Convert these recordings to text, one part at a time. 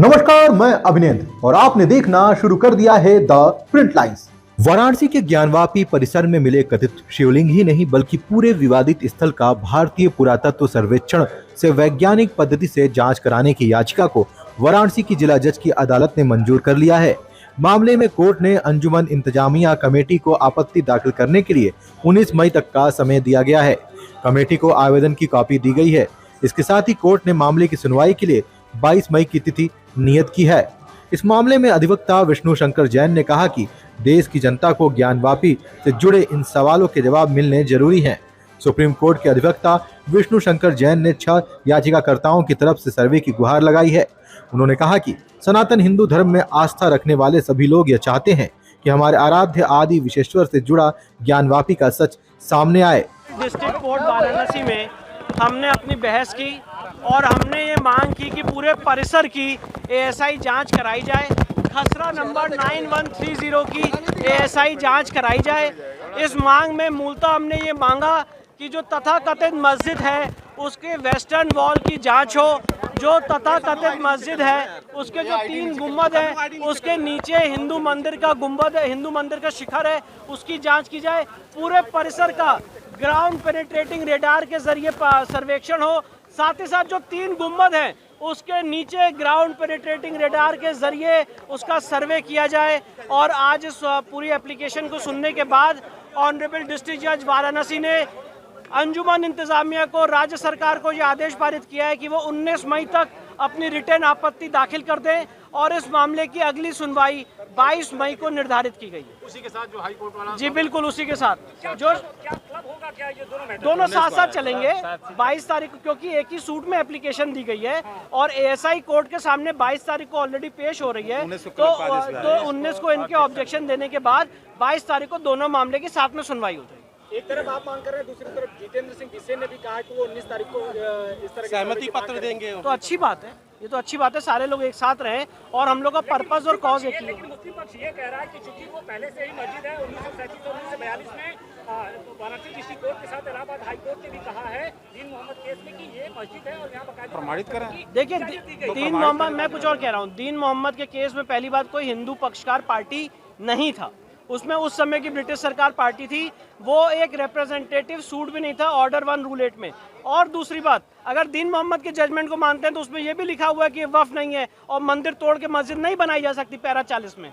नमस्कार, मैं अभिनेंद्र और आपने देखना शुरू कर दिया है द प्रिंट लाइन्स। वाराणसी के ज्ञानवापी परिसर में मिले कथित शिवलिंग ही नहीं बल्कि पूरे विवादित स्थल का भारतीय पुरातत्व सर्वेक्षण से वैज्ञानिक पद्धति से जांच कराने की याचिका को वाराणसी की जिला जज की अदालत ने मंजूर कर लिया है। मामले में कोर्ट ने अंजुमन इंतजामिया कमेटी को आपत्ति दाखिल करने के लिए 19 मई तक का समय दिया गया है। कमेटी को आवेदन की कॉपी दी गई है। इसके साथ ही कोर्ट ने मामले की सुनवाई के लिए 22 मई की तिथि नियत की है। इस मामले में अधिवक्ता विष्णु शंकर जैन ने कहा कि देश की जनता को ज्ञानवापी से जुड़े इन सवालों के जवाब मिलने जरूरी हैं। सुप्रीम कोर्ट के अधिवक्ता विष्णु शंकर जैन ने 6 याचिकाकर्ताओं की तरफ से सर्वे की गुहार लगाई है। उन्होंने कहा कि सनातन हिंदू धर्म में आस्था रखने वाले सभी लोग यह चाहते हैं कि हमारे आराध्य आदि विशेश्वर से जुड़ा ज्ञानवापी का सच सामने आए। डिस्ट्रिक्ट कोर्ट वाराणसी में हमने अपनी बहस की और हमने ये मांग की कि पूरे परिसर की एएसआई जांच कराई जाए। खसरा नंबर 9130 की एएसआई जांच कराई जाए। इस मांग में मूलतः हमने ये मांगा कि जो तथाकथित मस्जिद है उसके वेस्टर्न वॉल की जांच हो। जो तथाकथित मस्जिद है उसके जो 3 गुंबद है उसके नीचे हिंदू मंदिर का गुंबद है, हिंदू मंदिर का शिखर है, उसकी जांच की जाए। पूरे परिसर का ग्राउंड पेनिट्रेटिंग रेडार के जरिए सर्वेक्षण हो। साथ ही साथ जो 3 गुंबद हैं उसके नीचे ग्राउंड पेनिट्रेटिंग रेडार के जरिए उसका सर्वे किया जाए। और आज इस पूरी एप्लीकेशन को सुनने के बाद ऑनरेबल डिस्ट्रिक्ट जज वाराणसी ने अंजुमन इंतजामिया को, राज्य सरकार को यह आदेश पारित किया है कि वो 19 मई तक अपनी रिटर्न आपत्ति दाखिल कर दें और इस मामले की अगली सुनवाई 22 मई को निर्धारित की गई है। उसी के साथ जो हाई कोर्ट वाला, जी बिल्कुल उसी के साथ जो क्या क्लब होगा, क्या ये दोनों साथ साथ चलेंगे। 22 तारीख को, क्योंकि एक ही सूट में एप्लीकेशन दी गई है और एएसआई कोर्ट के सामने 22 तारीख को ऑलरेडी पेश हो रही है, तो 19 को इनके ऑब्जेक्शन देने के बाद 22 तारीख को दोनों मामले की साथ में सुनवाई हो जाएगी। एक तरफ आप मांग कर रहे हैं, दूसरी तरफ जितेंद्र सिंह बिसेन ने भी कहा कि वो 19 तारीख को इस तरह सहमति पत्र देंगे। तो अच्छी बात है, ये तो अच्छी बात है, सारे लोग एक साथ रहें और हम लोग का पर्पस और कॉज एक ही है। लेकिन मुस्लिम पक्ष ये कह रहा है कि चूंकि वो पहले से ही मस्जिद है 1937 और 1942 में वाराणसी डिस्ट्रिक्ट कोर्ट के साथ इलाहाबाद हाई कोर्ट ने भी कहा है दीन मोहम्मद केस में कि ये मस्जिद है और यहाँ बाकायदा प्रमाणित करा। देखिए दीन मोहम्मद, मैं कुछ और कह रहा हूँ, दीन मोहम्मद के केस में पहली बात कोई हिंदू पक्षकार पार्टी नहीं था, उसमें उस समय की ब्रिटिश सरकार पार्टी थी, वो एक रिप्रेजेंटेटिव सूट भी नहीं था ऑर्डर 1 रूल 8 में। और दूसरी बात, अगर दीन मोहम्मद के जजमेंट को मानते हैं तो उसमें यह भी लिखा हुआ है कि वफ नहीं है और मंदिर तोड़ के मस्जिद नहीं बनाई जा सकती पैरा 40 में।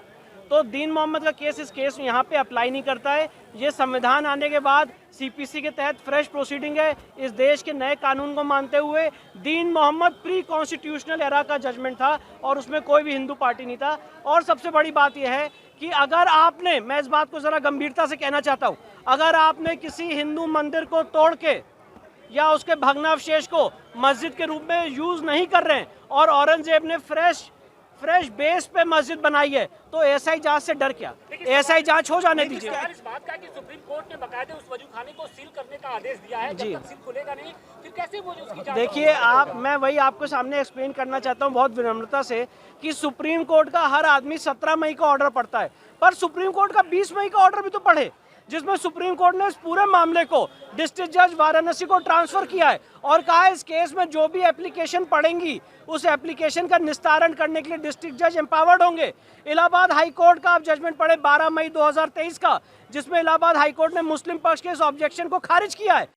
तो दीन मोहम्मद का केस इस केस में यहाँ पे अप्लाई नहीं करता है। ये संविधान आने के बाद सीपीसी के तहत फ्रेश प्रोसीडिंग है। इस देश के नए कानून को मानते हुए दीन मोहम्मद प्री कॉन्स्टिट्यूशनल एरा का जजमेंट था और उसमें कोई भी हिंदू पार्टी नहीं था। और सबसे बड़ी बात यह है कि अगर आपने, मैं इस बात को जरा गंभीरता से कहना चाहता हूँ, अगर आपने किसी हिंदू मंदिर को तोड़ के या उसके भग्नावशेष को मस्जिद के रूप में यूज नहीं कर रहे हैं और औरंगजेब ने फ्रेश बेस पे मस्जिद बनाई है, तो एएसआई जांच से डर क्या? एएसआई जांच हो जाने दीजिए। इस बात का कि सुप्रीम कोर्ट ने बाकायदे उस वजूखाने को सील करने का आदेश दिया है, जब तक सील खुलेगा नहीं फिर कैसे वो उसकी जांच? देखिए मैं वही आपको सामने एक्सप्लेन करना चाहता हूँ बहुत विनम्रता से कि सुप्रीम कोर्ट का हर आदमी 17 मई का ऑर्डर पढ़ता है, पर सुप्रीम कोर्ट का 20 मई का ऑर्डर भी तो पढ़े, जिसमें सुप्रीम कोर्ट ने इस पूरे मामले को डिस्ट्रिक्ट जज वाराणसी को ट्रांसफर किया है और कहा है इस केस में जो भी एप्लीकेशन पड़ेंगी उस एप्लीकेशन का निस्तारण करने के लिए डिस्ट्रिक्ट जज एम्पावर्ड होंगे। इलाहाबाद हाई कोर्ट का आप जजमेंट पढ़े 12 मई 2023 का, जिसमें इलाहाबाद हाई कोर्ट ने मुस्लिम पक्ष के इस ऑब्जेक्शन को खारिज किया है।